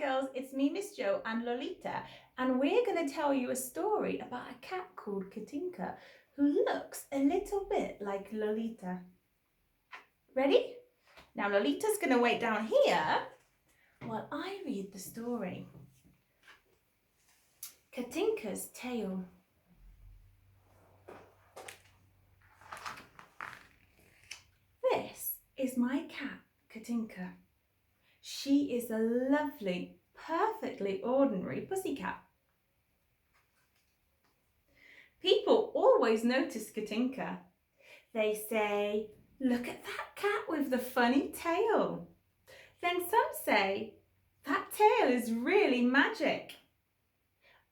girls, it's me, Miss Jo and Lolita, and we're going to tell you a story about a cat called Katinka who looks a little bit like Lolita. Ready? Now Lolita's going to wait down here while I read the story. Katinka's tale. This is my cat, Katinka. She is a lovely, perfectly ordinary pussycat. People always notice Katinka. They say, "Look at that cat with the funny tail." Then some say, "That tail is really magic."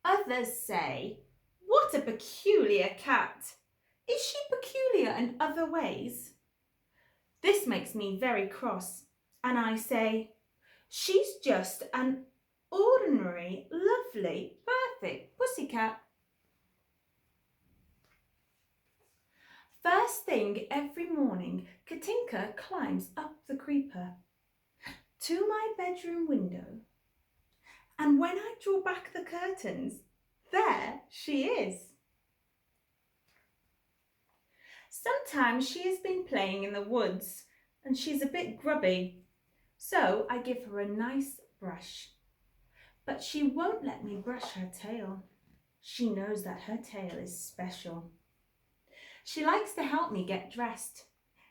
Others say, "What a peculiar cat. Is she peculiar in other ways?" This makes me very cross, and I say, "She's just an ordinary, lovely, perfect pussycat." First thing every morning, Katinka climbs up the creeper to my bedroom window, and when I draw back the curtains, there she is. Sometimes she has been playing in the woods and she's a bit grubby, so I give her a nice brush. But she won't let me brush her tail. She knows that her tail is special. She likes to help me get dressed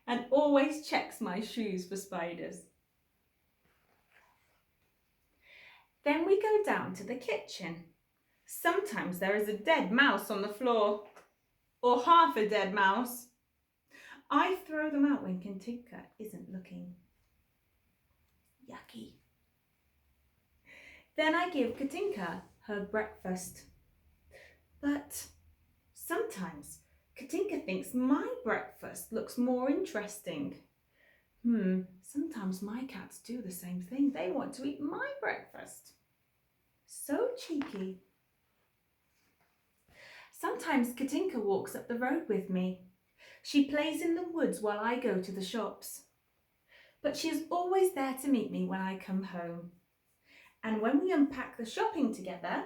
and always checks my shoes for spiders. Then we go down to the kitchen. Sometimes there is a dead mouse on the floor, or half a dead mouse. I throw them out when Katinka isn't looking. Yucky. Then I give Katinka her breakfast. But sometimes Katinka thinks my breakfast looks more interesting. Sometimes my cats do the same thing. They want to eat my breakfast. So cheeky. Sometimes Katinka walks up the road with me. She plays in the woods while I go to the shops. But she is always there to meet me when I come home. And when we unpack the shopping together,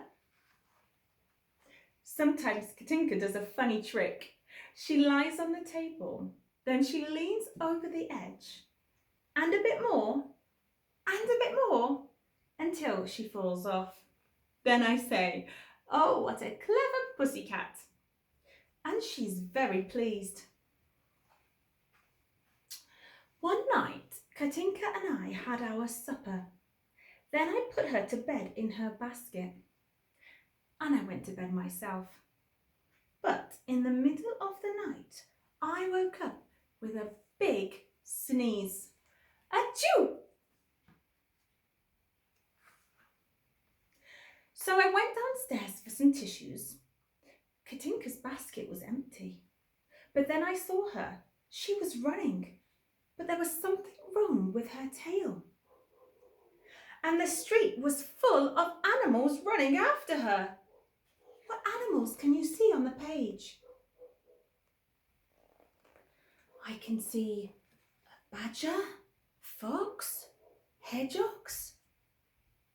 sometimes Katinka does a funny trick. She lies on the table, then she leans over the edge, and a bit more, until she falls off. Then I say, "Oh, what a clever pussycat." And she's very pleased. One night, Katinka and I had our supper. Then I put her to bed in her basket, and I went to bed myself. But in the middle of the night, I woke up with a big sneeze. Achoo! So I went downstairs for some tissues. Katinka's basket was empty. But then I saw her. She was running, but there was something wrong with her tail. And the street was full of animals running after her. What animals can you see on the page? I can see a badger, fox, hedgehogs,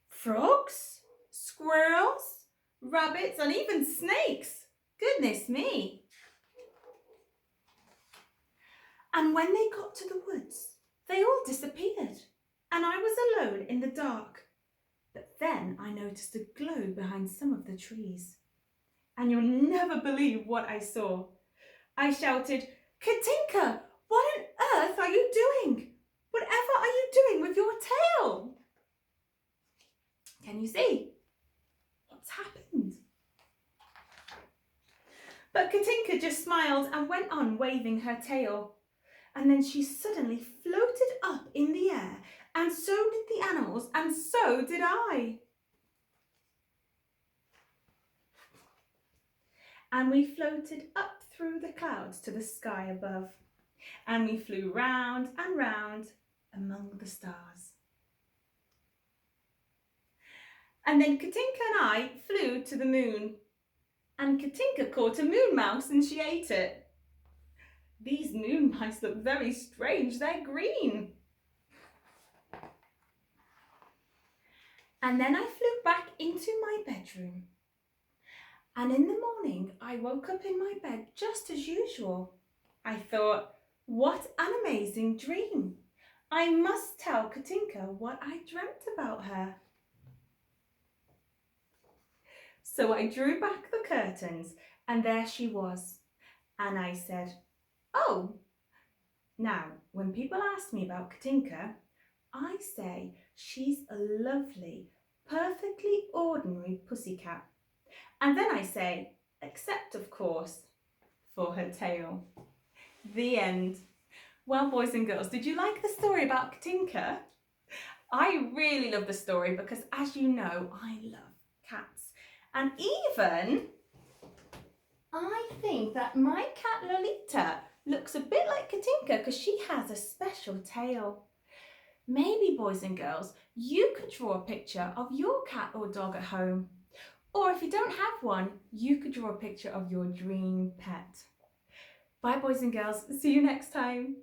frogs, squirrels, rabbits, and even snakes. Goodness me. And when they got to the woods, they all disappeared, and I was alone in the dark. But then I noticed a glow behind some of the trees. And you'll never believe what I saw. I shouted, "Katinka, what on earth are you doing? Whatever are you doing with your tail?" Can you see? What's happened? But Katinka just smiled and went on waving her tail. And then she suddenly floated up in the air, and so did the animals, and so did I. And we floated up through the clouds to the sky above, and we flew round and round among the stars. And then Katinka and I flew to the moon, and Katinka caught a moon mouse and she ate it. These moon mice look very strange, they're green. And then I flew back into my bedroom. And in the morning, I woke up in my bed just as usual. I thought, what an amazing dream. I must tell Katinka what I dreamt about her. So I drew back the curtains and there she was. And I said, oh. Now, when people ask me about Katinka, I say she's a lovely, perfectly ordinary pussycat. And then I say, except of course, for her tail. The end. Well, boys and girls, did you like the story about Katinka? I really love the story because, as you know, I love cats. And even, I think that my cat Lolita looks a bit like Katinka because she has a special tail. Maybe, boys and girls, you could draw a picture of your cat or dog at home. Or if you don't have one, you could draw a picture of your dream pet. Bye, boys and girls. See you next time.